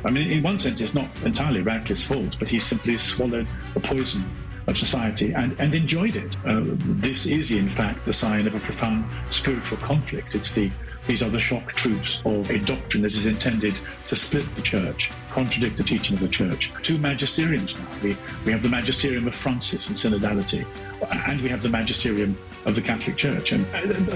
I mean, in one sense, it's not entirely Radcliffe's fault, but he simply swallowed the poison of society and enjoyed it. This is, in fact, the sign of a profound spiritual conflict. These are the shock troops of a doctrine that is intended to split the church, contradict the teaching of the church. Two magisteriums now. We have the magisterium of Francis and Synodality, and we have the magisterium of the Catholic Church. And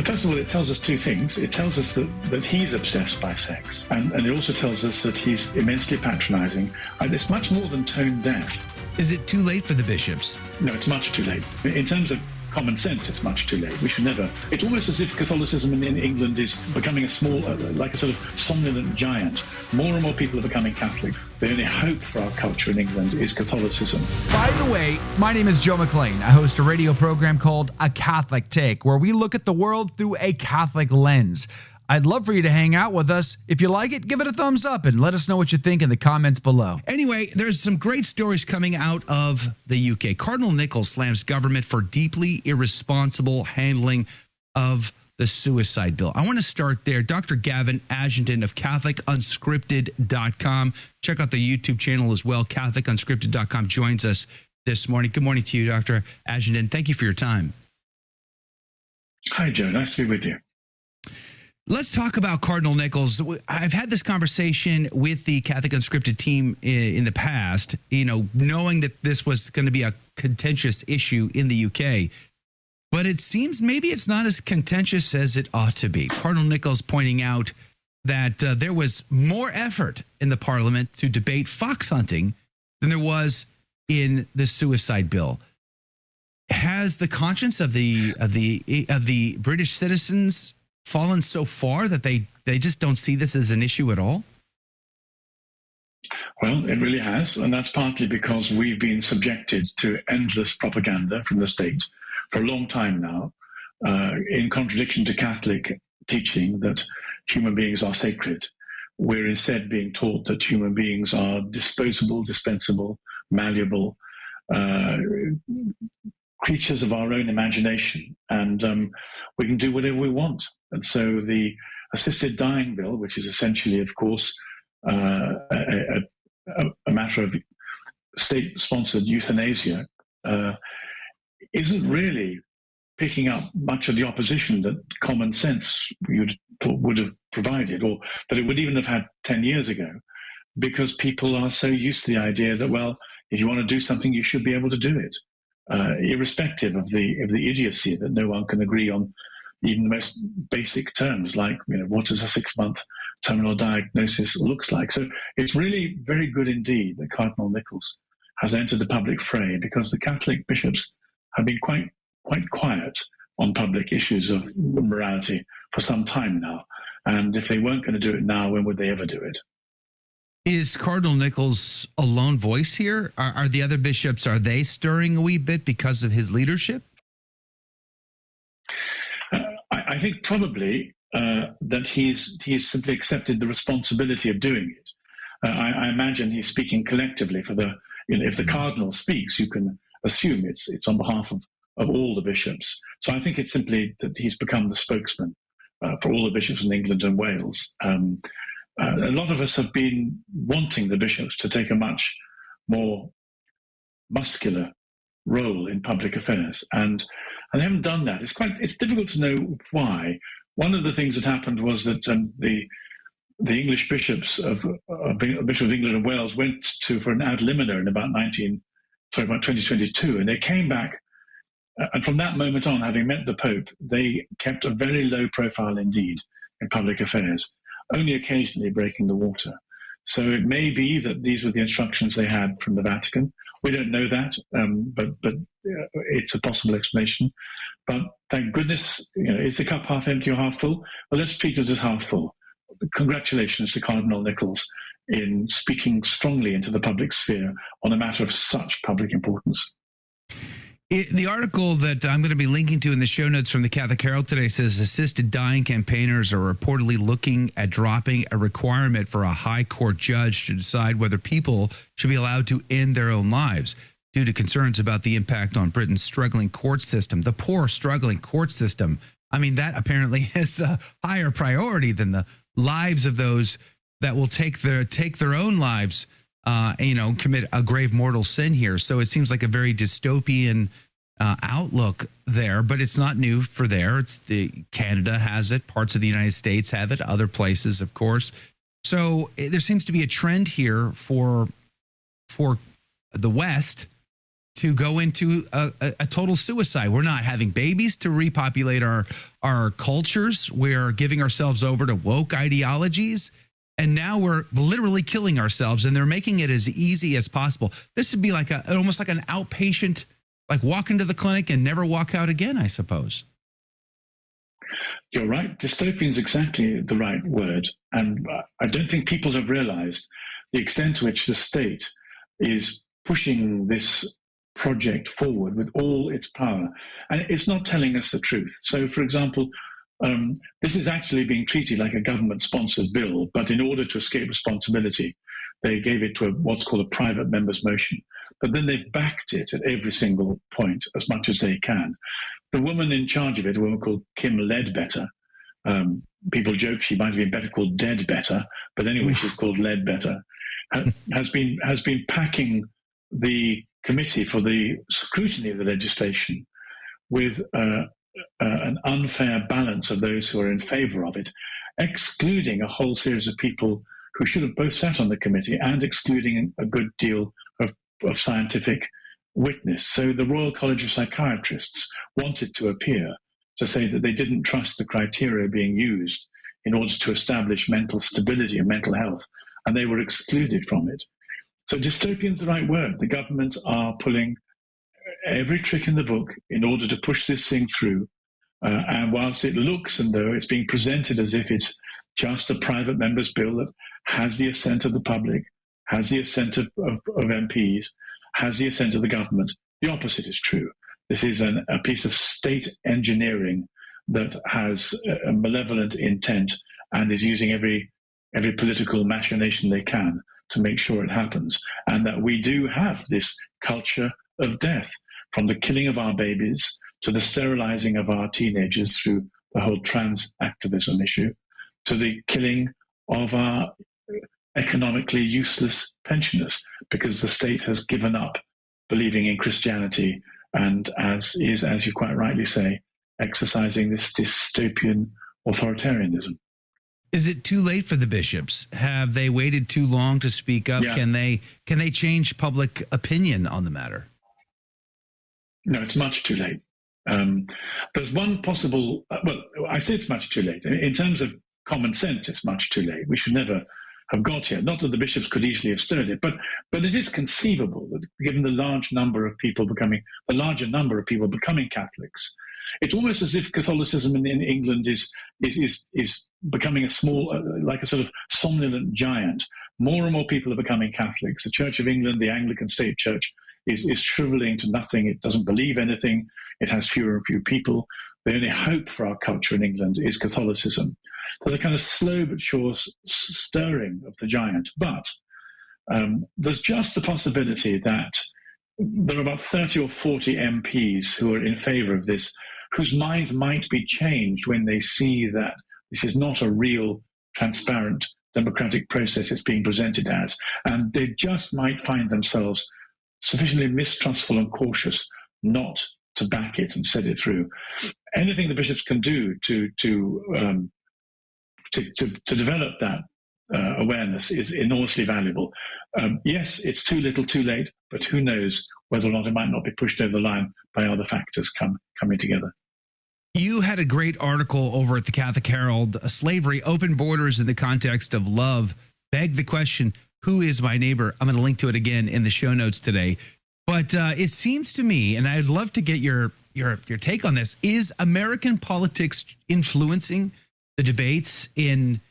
first of all, it tells us two things. It tells us that he's obsessed by sex, and it also tells us that he's immensely patronizing. And it's much more than tone deaf. Is it too late for the bishops? No, it's much too late. In terms of common sense, it's much too late. We should never. It's almost as if Catholicism in England is becoming a small, like a sort of somnolent giant. More and more people are becoming Catholic. The only hope for our culture in England is Catholicism. By the way, my name is Joe McClane. I host a radio program called A Catholic Take, where we look at the world through a Catholic lens. I'd love for you to hang out with us. If you like it, give it a thumbs up and let us know what you think in the comments below. Anyway, there's some great stories coming out of the UK. Cardinal Nichols slams government for deeply irresponsible handling of the suicide bill. I want to start there. Dr. Gavin Ashenden of CatholicUnscripted.com. Check out the YouTube channel as well. CatholicUnscripted.com joins us this morning. Good morning to you, Dr. Ashenden. Thank you for your time. Hi, Joe. Nice to be with you. Let's talk about Cardinal Nichols. I've had this conversation with the Catholic Unscripted team in the past, knowing that this was going to be a contentious issue in the UK. But it seems maybe it's not as contentious as it ought to be. Cardinal Nichols pointing out that there was more effort in the Parliament to debate fox hunting than there was in the suicide bill. Has the conscience of the British citizens fallen so far that they just don't see this as an issue at all? Well, it really has, and that's partly because we've been subjected to endless propaganda from the state for a long time now, in contradiction to Catholic teaching that human beings are sacred. We're instead being taught that human beings are disposable, dispensable, malleable, creatures of our own imagination, and we can do whatever we want. And so the assisted dying bill, which is essentially, of course, a matter of state-sponsored euthanasia, isn't really picking up much of the opposition that common sense would have provided, or that it would even have had 10 years ago, because people are so used to the idea that, well, if you want to do something, you should be able to do it. Irrespective of the idiocy that no one can agree on even the most basic terms, like what does a 6-month terminal diagnosis looks like. So it's really very good indeed that Cardinal Nichols has entered the public fray, because the Catholic bishops have been quite quiet on public issues of morality for some time now. And if they weren't going to do it now, when would they ever do it? Is Cardinal Nichols a lone voice here? Are the other bishops, are they stirring a wee bit because of his leadership? I think probably that he's simply accepted the responsibility of doing it. I imagine he's speaking collectively for the, if the cardinal speaks, you can assume it's on behalf of all the bishops. So I think it's simply that he's become the spokesman for all the bishops in England and Wales. A lot of us have been wanting the bishops to take a much more muscular role in public affairs, and they haven't done that. It's difficult to know why. One of the things that happened was that the English bishops of Bishop of England and Wales went for an ad limina in about 2022, and they came back. And from that moment on, having met the Pope, they kept a very low profile indeed in public affairs, only occasionally breaking the water. So it may be that these were the instructions they had from the Vatican. We don't know that, but it's a possible explanation. But thank goodness, is the cup half empty or half full? Well, let's treat it as half full. Congratulations to Cardinal Nichols in speaking strongly into the public sphere on a matter of such public importance. The article that I'm going to be linking to in the show notes from the Catholic Herald today says assisted dying campaigners are reportedly looking at dropping a requirement for a high court judge to decide whether people should be allowed to end their own lives due to concerns about the impact on Britain's struggling court system, the poor struggling court system. I mean, that apparently is a higher priority than the lives of those that will take their own lives, commit a grave mortal sin here. So it seems like a very dystopian outlook there, but it's not new for there. Canada has it, parts of the United States have it, other places, of course. So there seems to be a trend here for the West to go into a total suicide. We're not having babies to repopulate our cultures. We're giving ourselves over to woke ideologies. And now we're literally killing ourselves, and they're making it as easy as possible. This would be like almost like an outpatient, like walk into the clinic and never walk out again, I suppose. You're right. Dystopian is exactly the right word. And I don't think people have realized the extent to which the state is pushing this project forward with all its power. And it's not telling us the truth. So, for example, this is actually being treated like a government-sponsored bill, but in order to escape responsibility, they gave it to what's called a private member's motion. But then they've backed it at every single point as much as they can. The woman in charge of it, a woman called Kim Ledbetter, people joke she might have been better called Dead Better, but anyway, she's called Ledbetter, has been packing the committee for the scrutiny of the legislation with an unfair balance of those who are in favor of it, excluding a whole series of people who should have both sat on the committee and excluding a good deal of scientific witness. So the Royal College of Psychiatrists wanted to appear to say that they didn't trust the criteria being used in order to establish mental stability and mental health, and they were excluded from it. So dystopian is the right word. The government are pulling every trick in the book in order to push this thing through. And whilst it looks as though it's being presented as if it's just a private member's bill that has the assent of the public, has the assent of MPs, has the assent of the government, the opposite is true. This is a piece of state engineering that has a malevolent intent and is using every political machination they can to make sure it happens. And that we do have this culture of death, from the killing of our babies to the sterilizing of our teenagers through the whole trans activism issue, to the killing of our economically useless pensioners, because the state has given up believing in Christianity and, as you quite rightly say, exercising this dystopian authoritarianism. Is it too late for the bishops? Have they waited too long to speak up? Yeah. Can they change public opinion on the matter? No, it's much too late. There's one possible, well, I say it's much too late. In terms of common sense, it's much too late. We should never have got here. Not that the bishops could easily have stirred it, but it is conceivable that given the larger number of people becoming Catholics, it's almost as if Catholicism in England is becoming a small, like a sort of somnolent giant. More and more people are becoming Catholics. The Church of England, the Anglican state church, is shriveling to nothing. It doesn't believe anything. It has fewer and fewer people. The only hope for our culture in England is Catholicism. There's a kind of slow but sure stirring of the giant. But there's just the possibility that there are about 30 or 40 MPs who are in favour of this, whose minds might be changed when they see that this is not a real, transparent, democratic process it's being presented as. And they just might find themselves sufficiently mistrustful and cautious not to back it and set it through. Anything the bishops can do to develop that awareness is enormously valuable. Yes, it's too little, too late, but who knows whether or not it might not be pushed over the line by other factors coming together. You had a great article over at the Catholic Herald, Slavery, Open Borders in the Context of Love, begged the question, who is my neighbor? I'm going to link to it again in the show notes today. But it seems to me, and I'd love to get your take on this, is American politics influencing the debates in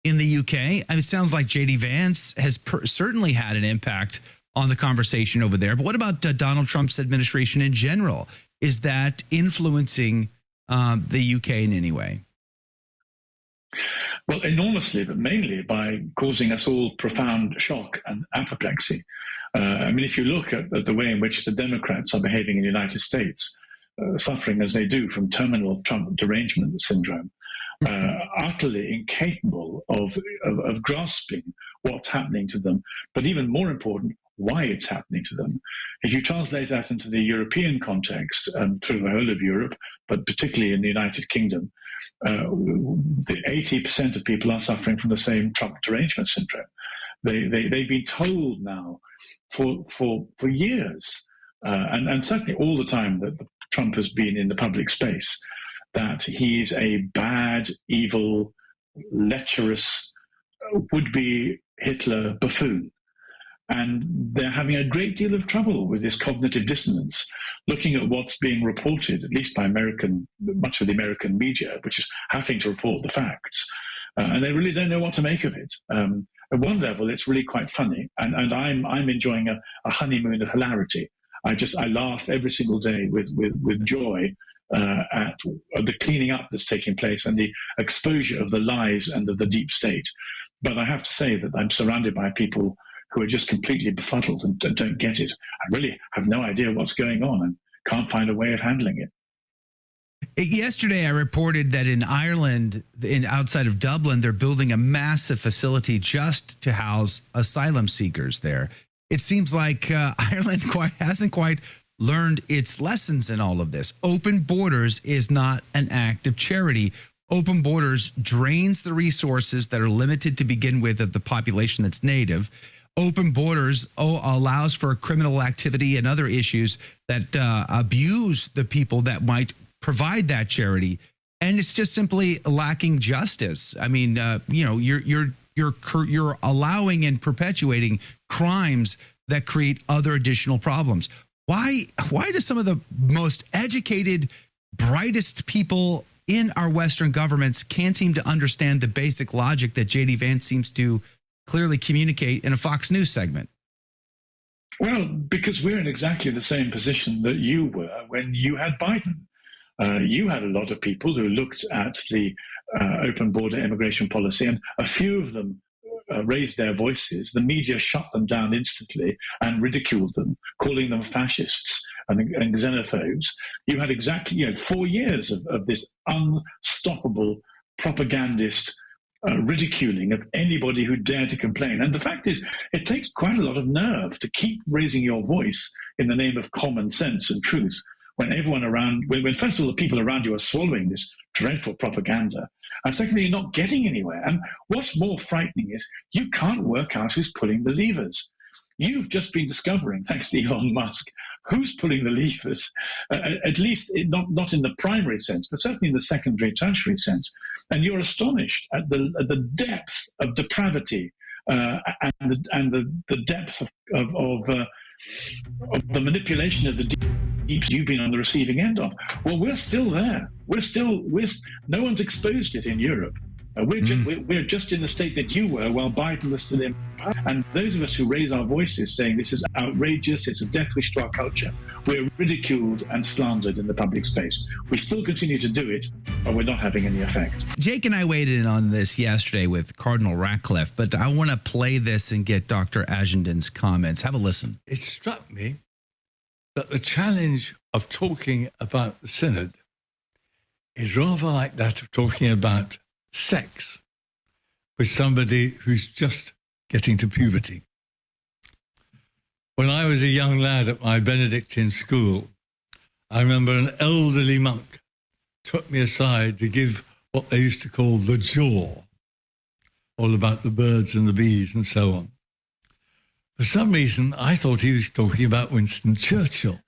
the UK? I mean, it sounds like J.D. Vance has certainly had an impact on the conversation over there. But what about Donald Trump's administration in general? Is that influencing the UK in any way? Well, enormously, but mainly by causing us all profound shock and apoplexy. I mean, if you look at the way in which the Democrats are behaving in the United States, suffering as they do from terminal Trump derangement syndrome, utterly incapable of grasping what's happening to them, but even more important, why it's happening to them. If you translate that into the European context, through the whole of Europe, but particularly in the United Kingdom, 80% of people are suffering from the same Trump derangement syndrome. They've been told now for years, and certainly all the time that Trump has been in the public space, that he's a bad, evil, lecherous, would-be Hitler buffoon. And they're having a great deal of trouble with this cognitive dissonance, looking at what's being reported, at least by much of the American media, which is having to report the facts. And they really don't know what to make of it. At one level, it's really quite funny, and I'm enjoying a honeymoon of hilarity. I laugh every single day with joy at the cleaning up that's taking place and the exposure of the lies and of the deep state. But I have to say that I'm surrounded by people who are just completely befuddled and don't get it. I really have no idea what's going on and can't find a way of handling it. Yesterday, I reported that in Ireland, outside of Dublin, they're building a massive facility just to house asylum seekers there. It seems like Ireland hasn't quite learned its lessons in all of this. Open borders is not an act of charity. Open borders drains the resources that are limited to begin with of the population that's native. Open borders allows for criminal activity and other issues that abuse the people that might provide that charity, and it's just simply lacking justice. I mean, you're allowing and perpetuating crimes that create other additional problems. Why do some of the most educated, brightest people in our Western governments can't seem to understand the basic logic that J.D. Vance seems to clearly communicate in a Fox News segment? Well, because we're in exactly the same position that you were when you had Biden. You had a lot of people who looked at the open border immigration policy, and a few of them raised their voices. The media shut them down instantly and ridiculed them, calling them fascists and xenophobes. You had exactly 4 years of this unstoppable propagandist ridiculing of anybody who dared to complain. And the fact is, it takes quite a lot of nerve to keep raising your voice in the name of common sense and truth when everyone around, when first of all the people around you are swallowing this dreadful propaganda, and secondly, you're not getting anywhere. And what's more frightening is you can't work out who's pulling the levers. You've just been discovering, thanks to Elon Musk, who's pulling the levers, at least not in the primary sense, but certainly in the secondary, tertiary sense. And you're astonished at the depth of depravity and the depth of the manipulation of the deep you've been on the receiving end of. Well, we're still there. No one's exposed it in Europe. We're just in the state that you were while Biden was still in power. And those of us who raise our voices saying this is outrageous, it's a death wish to our culture, we're ridiculed and slandered in the public space. We still continue to do it, but we're not having any effect. Jake and I weighed in on this yesterday with Cardinal Radcliffe, but I want to play this and get Dr. Ashenden's comments. Have a listen. It struck me that the challenge of talking about the Synod is rather like that of talking about sex with somebody who's just getting to puberty. When I was a young lad at my Benedictine school, I remember an elderly monk took me aside to give what they used to call the jaw, all about the birds and the bees and so on. For some reason, I thought he was talking about Winston Churchill.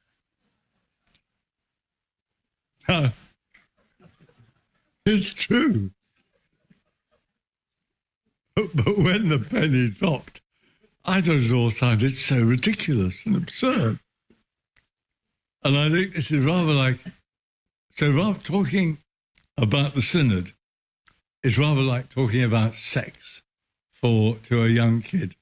It's true. But when the penny dropped, I thought it all sounded so ridiculous and absurd. And I think this is rather talking about the Synod is rather like talking about sex to a young kid.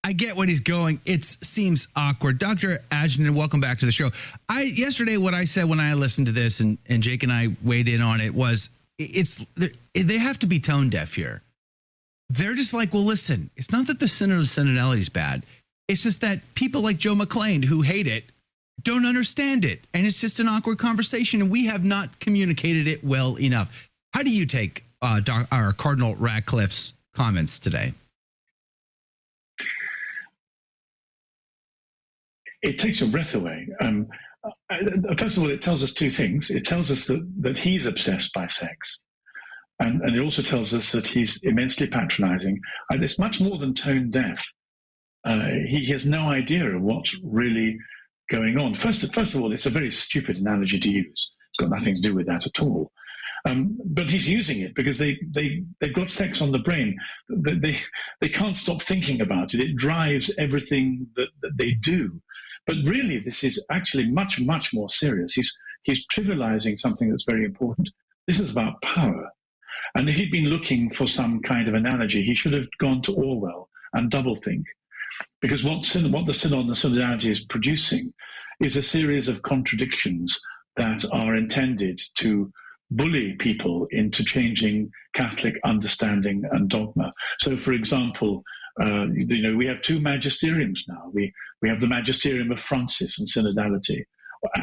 I get what he's going. It seems awkward. Dr. Ashenden, welcome back to the show. Yesterday, what I said when I listened to this and Jake and I weighed in on it was they have to be tone deaf here. They're just like, well, listen, it's not that the Synodality is bad. It's just that people like Joe McClane who hate it don't understand it. And it's just an awkward conversation. And we have not communicated it well enough. How do you take Cardinal Radcliffe's comments today? It takes your breath away. First of all, it tells us two things. It tells us that he's obsessed by sex. And it also tells us that he's immensely patronizing. And it's much more than tone deaf. He has no idea of what's really going on. First of all, it's a very stupid analogy to use. It's got nothing to do with that at all. But he's using it because they've got sex on the brain. They can't stop thinking about it. It drives everything that they do. But really, this is actually much, much more serious. He's trivializing something that's very important. This is about power. And if he'd been looking for some kind of analogy, he should have gone to Orwell and doublethink. Because what the Synod and the Synodality is producing is a series of contradictions that are intended to bully people into changing Catholic understanding and dogma. So, for example, we have two magisteriums now. We have the magisterium of Francis and Synodality,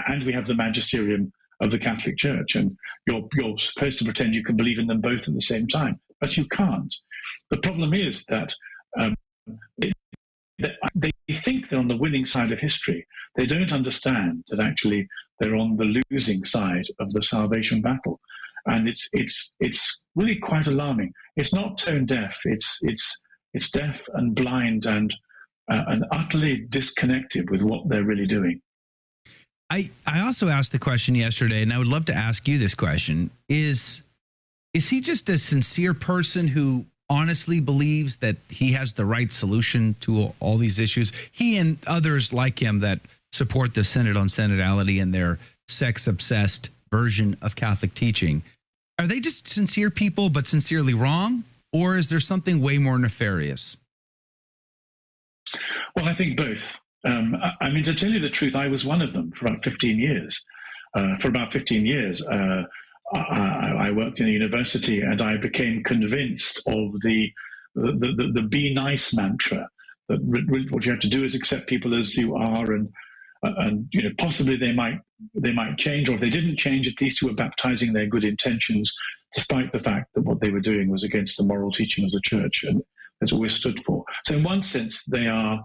and we have the magisterium of the Catholic Church. And you're supposed to pretend you can believe in them both at the same time, but you can't. The problem is that they think they're on the winning side of history. They don't understand that actually they're on the losing side of the salvation battle. And it's really quite alarming. It's not tone deaf. It's deaf and blind and utterly disconnected with what they're really doing. I also asked the question yesterday, and I would love to ask you this question. Is he just a sincere person who honestly believes that he has the right solution to all these issues? He and others like him that support the Synod on Synodality and their sex-obsessed version of Catholic teaching, are they just sincere people but sincerely wrong? Or is there something way more nefarious? Well, I think both. I mean, to tell you the truth, I was one of them for about 15 years. I worked in a university, and I became convinced of the "be nice" mantra. That what you have to do is accept people as you are, and possibly they might change, or if they didn't change, at least you were baptizing their good intentions, despite the fact that what they were doing was against the moral teaching of the Church, and that's what we stood for. So, in one sense, they are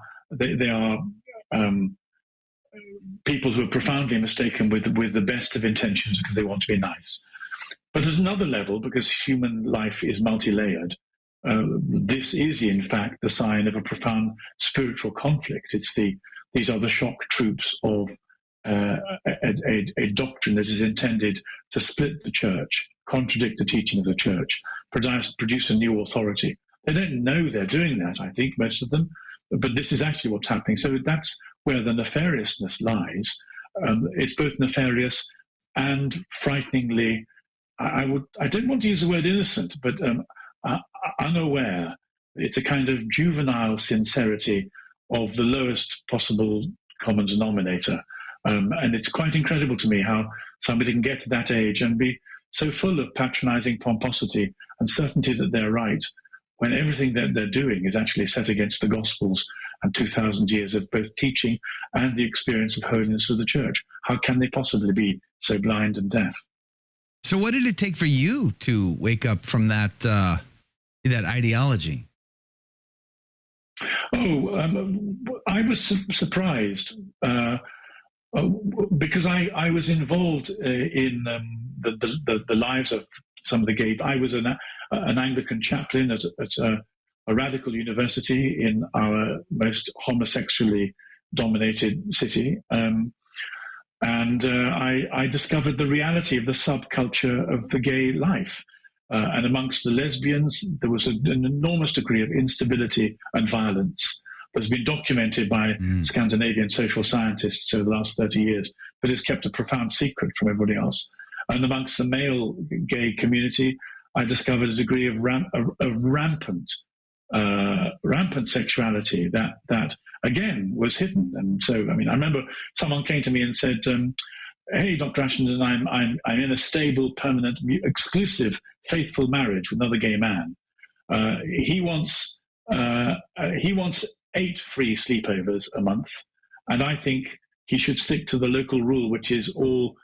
people who are profoundly mistaken with the best of intentions because they want to be nice. But at another level, because human life is multi-layered, this is in fact the sign of a profound spiritual conflict. These are the shock troops of a doctrine that is intended to split the Church, contradict the teaching of the Church, produce a new authority. They don't know they're doing that, I think, most of them, but this is actually what's happening. So that's where the nefariousness lies. It's both nefarious and frighteningly, I don't want to use the word innocent, but unaware. It's a kind of juvenile sincerity of the lowest possible common denominator. And it's quite incredible to me how somebody can get to that age and be so full of patronizing pomposity and certainty that they're right, when everything that they're doing is actually set against the Gospels and 2,000 years of both teaching and the experience of holiness of the Church. How can they possibly be so blind and deaf? So what did it take for you to wake up from that ideology? I was surprised because I was involved in the lives of some of the gay. I was an Anglican chaplain at a radical university in our most homosexually dominated city. And I discovered the reality of the subculture of the gay life. And amongst the lesbians, there was an enormous degree of instability and violence that's been documented by Scandinavian social scientists over the last 30 years, but is kept a profound secret from everybody else. And amongst the male gay community, I discovered a degree of rampant sexuality that again was hidden. And so, I mean, I remember someone came to me and said, "Hey, Dr. Ashenden, I'm in a stable, permanent, exclusive, faithful marriage with another gay man. He wants 8 free sleepovers a month, and I think he should stick to the local rule, which is all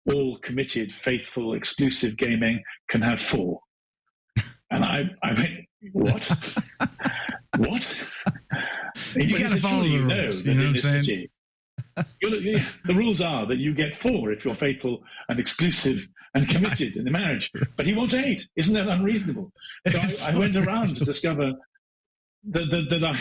all committed, faithful, exclusive gay men can have 4. And I went, what? What? You got to follow the rules. You know what I'm saying? The rules are that you get 4 if you're faithful and exclusive and committed in the marriage. But he wants 8. Isn't that unreasonable? So I went around to discover that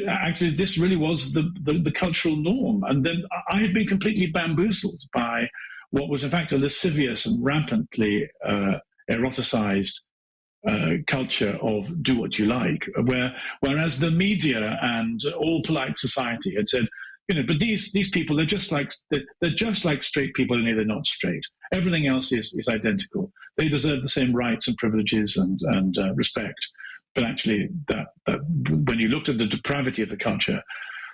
actually this really was the cultural norm. And then I had been completely bamboozled by what was in fact a lascivious and rampantly eroticized culture of do what you like, whereas the media and all polite society had said, but these people, they're just like straight people, only they're not straight. Everything else is identical. They deserve the same rights and privileges and respect. But actually, that when you looked at the depravity of the culture,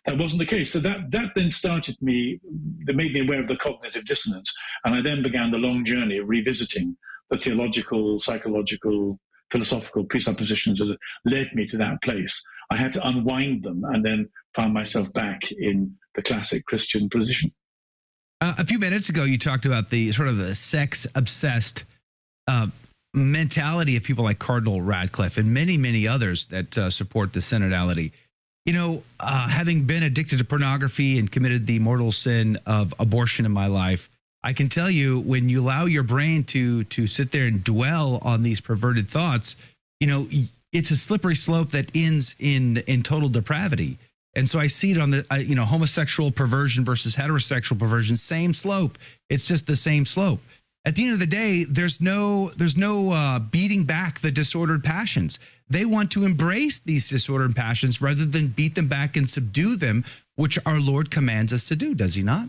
that wasn't the case. So that then that made me aware of the cognitive dissonance, and I then began the long journey of revisiting the theological, psychological, philosophical presuppositions that led me to that place. I had to unwind them and then found myself back in the classic Christian position. A few minutes ago, you talked about the sort of the sex-obsessed mentality of people like Cardinal Radcliffe and many, many others that support the Synodality. Having been addicted to pornography and committed the mortal sin of abortion in my life, I can tell you, when you allow your brain to sit there and dwell on these perverted thoughts, it's a slippery slope that ends in total depravity. And so I see it on the homosexual perversion versus heterosexual perversion, same slope. It's just the same slope. At the end of the day, there's no beating back the disordered passions. They want to embrace these disordered passions rather than beat them back and subdue them, which our Lord commands us to do, does he not?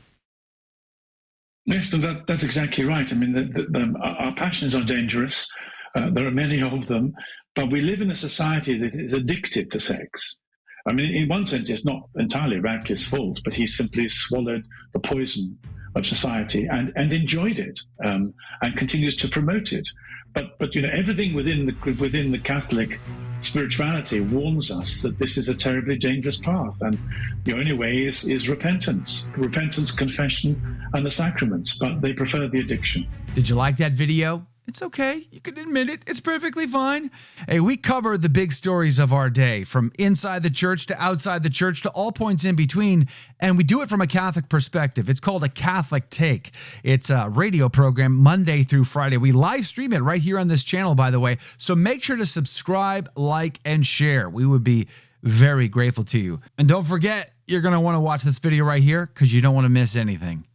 Yes, that's exactly right. I mean, our passions are dangerous. There are many of them, but we live in a society that is addicted to sex. I mean, in one sense, it's not entirely Radcliffe's fault, but he simply swallowed the poison of society and enjoyed it, and continues to promote it. But everything within the Catholic spirituality warns us that this is a terribly dangerous path, and the only way is repentance, confession, and the sacraments. But they prefer the addiction. Did you like that video? It's okay. You can admit it. It's perfectly fine. Hey, we cover the big stories of our day, from inside the church to outside the church to all points in between, and we do it from a Catholic perspective. It's called A Catholic Take. It's a radio program Monday through Friday. We live stream it right here on this channel, by the way, so make sure to subscribe, like, and share. We would be very grateful to you. And don't forget, you're going to want to watch this video right here because you don't want to miss anything.